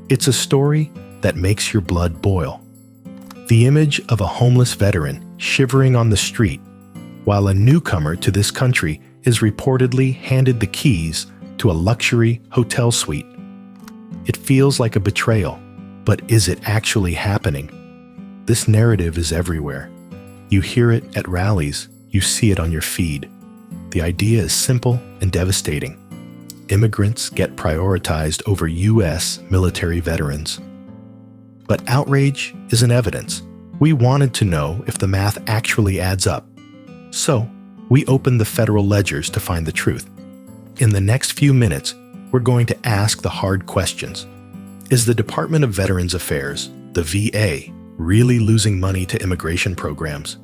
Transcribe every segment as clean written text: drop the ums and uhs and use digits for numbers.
It's a story that makes your blood boil. The image of a homeless veteran shivering on the street while a newcomer to this country is reportedly handed the keys to a luxury hotel suite. It feels like a betrayal, but is it actually happening? This narrative is everywhere. You hear it at rallies, you see it on your feed. The idea is simple and devastating. Immigrants get prioritized over U.S. military veterans. But outrage isn't evidence. We wanted to know if the math actually adds up. So, we opened the federal ledgers to find the truth. In the next few minutes, we're going to ask the hard questions. Is the Department of Veterans Affairs, the VA, really losing money to immigration programs?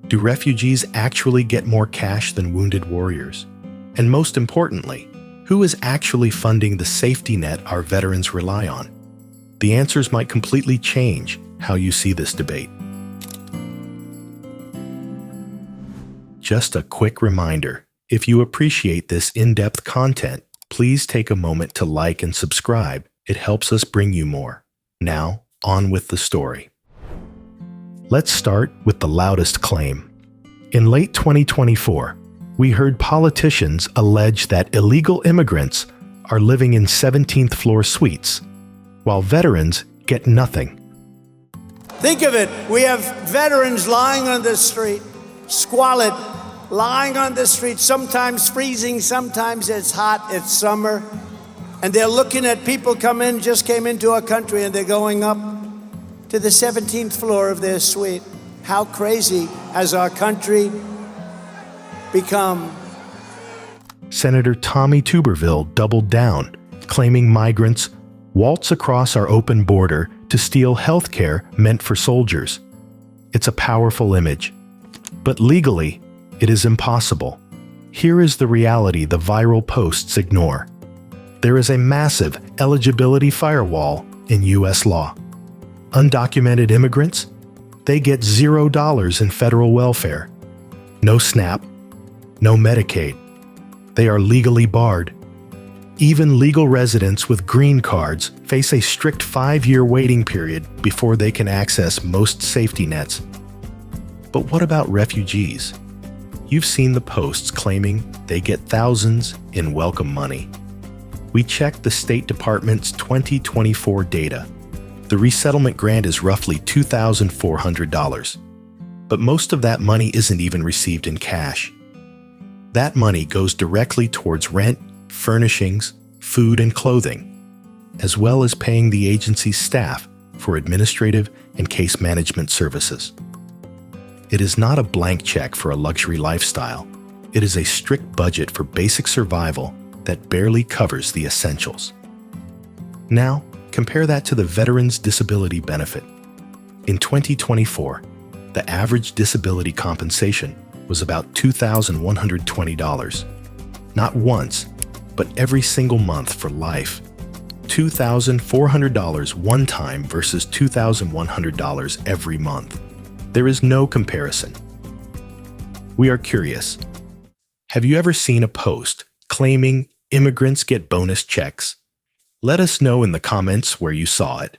Do refugees actually get more cash than wounded warriors? And most importantly, who is actually funding the safety net our veterans rely on? The answers might completely change how you see this debate. Just a quick reminder, if you appreciate this in-depth content, please take a moment to like and subscribe. It helps us bring you more. Now, on with the story. Let's start with the loudest claim. In late 2024, we heard politicians allege that illegal immigrants are living in 17th floor suites, while veterans get nothing. Think of it, we have veterans lying on the street, squalid, lying on the street, sometimes freezing, sometimes it's hot, it's summer, and they're looking at people just came into our country, and they're going up to the 17th floor of their suite. How crazy has our country become? Senator Tommy Tuberville doubled down, claiming migrants waltz across our open border to steal health care meant for soldiers. It's a powerful image, but legally, it is impossible. Here is the reality the viral posts ignore. There is a massive eligibility firewall in U.S. law. Undocumented immigrants, they get $0 in federal welfare. No SNAP, no Medicaid. They are legally barred. Even legal residents with green cards face a strict 5-year waiting period before they can access most safety nets. But what about refugees? You've seen the posts claiming they get thousands in welcome money. We checked the State Department's 2024 data. The resettlement grant is roughly $2,400, but most of that money isn't even received in cash. That money goes directly towards rent, furnishings, food, and clothing, as well as paying the agency's staff for administrative and case management services. It is not a blank check for a luxury lifestyle. It is a strict budget for basic survival that barely covers the essentials. Now, compare that to the Veterans Disability Benefit. In 2024, the average disability compensation was about $2,120. Not once, but every single month for life. $2,400 one time versus $2,100 every month. There is no comparison. We are curious. Have you ever seen a post claiming immigrants get bonus checks? Let us know in the comments where you saw it.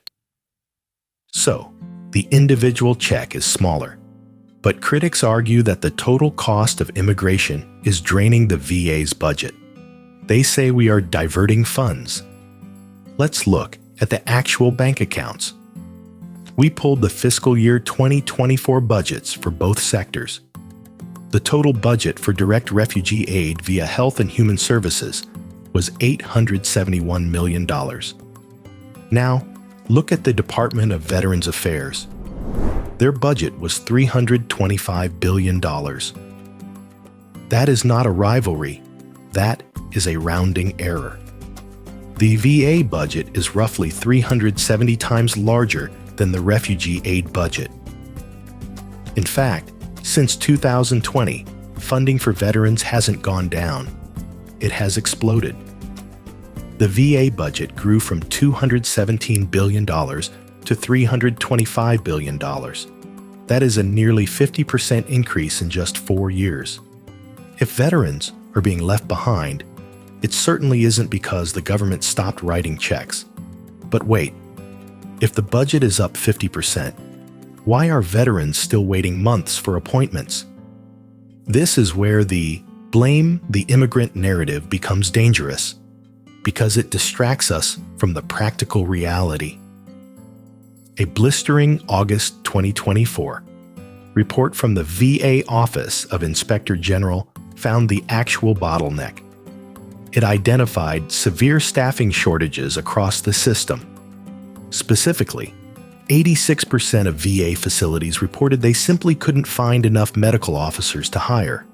So, the individual check is smaller, but critics argue that the total cost of immigration is draining the VA's budget. They say we are diverting funds. Let's look at the actual bank accounts. We pulled the fiscal year 2024 budgets for both sectors. The total budget for direct refugee aid via Health and Human Services was $871 million. Now, look at the Department of Veterans Affairs. Their budget was $325 billion. That is not a rivalry. That is a rounding error. The VA budget is roughly 370 times larger than the Refugee Aid budget. In fact, since 2020, funding for veterans hasn't gone down. It has exploded. The VA budget grew from $217 billion to $325 billion. That is a nearly 50% increase in just 4 years. If veterans are being left behind, it certainly isn't because the government stopped writing checks. But wait, If the budget is up 50%, why are veterans still waiting months for appointments? This is where the blame the immigrant narrative becomes dangerous, because it distracts us from the practical reality. A blistering August 2024 report from the VA Office of Inspector General found the actual bottleneck. It identified severe staffing shortages across the system. Specifically, 86% of VA facilities reported they simply couldn't find enough medical officers to hire.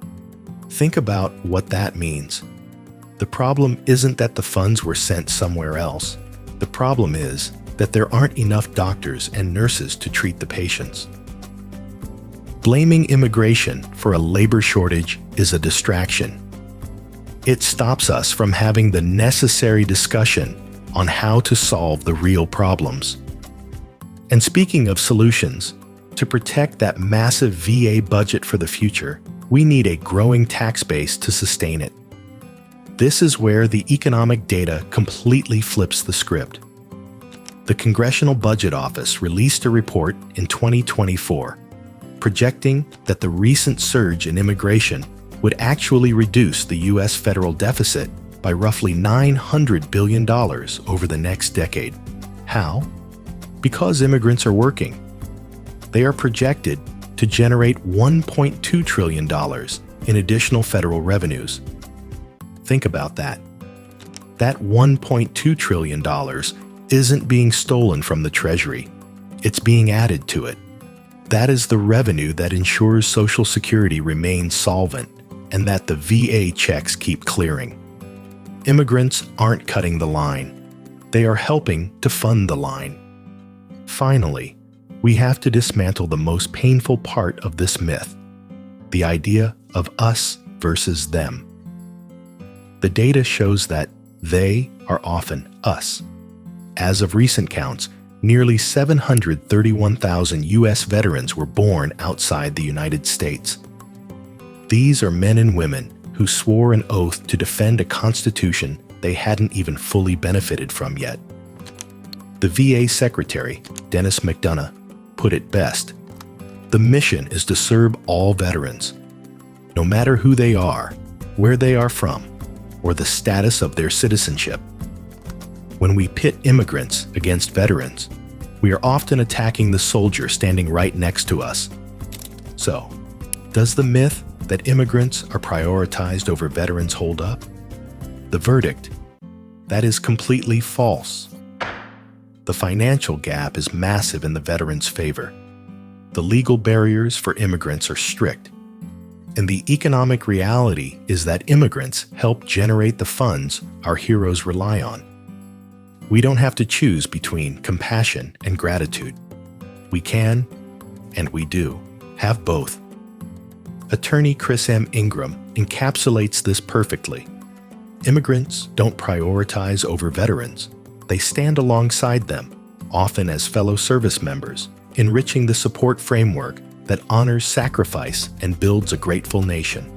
Think about what that means. The problem isn't that the funds were sent somewhere else. The problem is that there aren't enough doctors and nurses to treat the patients. Blaming immigration for a labor shortage is a distraction. It stops us from having the necessary discussion on how to solve the real problems. And speaking of solutions, to protect that massive VA budget for the future, we need a growing tax base to sustain it. This is where the economic data completely flips the script. The Congressional Budget Office released a report in 2024 projecting that the recent surge in immigration would actually reduce the U.S. federal deficit by roughly $900 billion over the next decade. How? Because immigrants are working. They are projected to generate $1.2 trillion in additional federal revenues. Think about that. That $1.2 trillion isn't being stolen from the Treasury. It's being added to it. That is the revenue that ensures Social Security remains solvent and that the VA checks keep clearing. Immigrants aren't cutting the line. They are helping to fund the line. Finally, we have to dismantle the most painful part of this myth, the idea of us versus them. The data shows that they are often us. As of recent counts, nearly 731,000 U.S. veterans were born outside the United States. These are men and women who swore an oath to defend a constitution they hadn't even fully benefited from yet. The VA Secretary, Dennis McDonough, put it best. The mission is to serve all veterans, no matter who they are, where they are from, or the status of their citizenship. When we pit immigrants against veterans, we are often attacking the soldier standing right next to us. So, does the myth that immigrants are prioritized over veterans hold up? The verdict: that is completely false. The financial gap is massive in the veterans' favor. The legal barriers for immigrants are strict. And the economic reality is that immigrants help generate the funds our heroes rely on. We don't have to choose between compassion and gratitude. We can, and we do, have both. Attorney Chris M. Ingram encapsulates this perfectly. Immigrants don't prioritize over veterans. They stand alongside them, often as fellow service members, enriching the support framework that honors sacrifice and builds a grateful nation.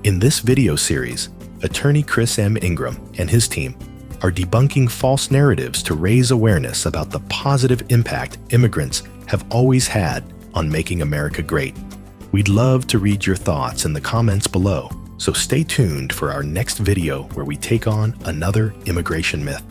In this video series, attorney Chris M. Ingram and his team are debunking false narratives to raise awareness about the positive impact immigrants have always had on making America great. We'd love to read your thoughts in the comments below, so stay tuned for our next video where we take on another immigration myth.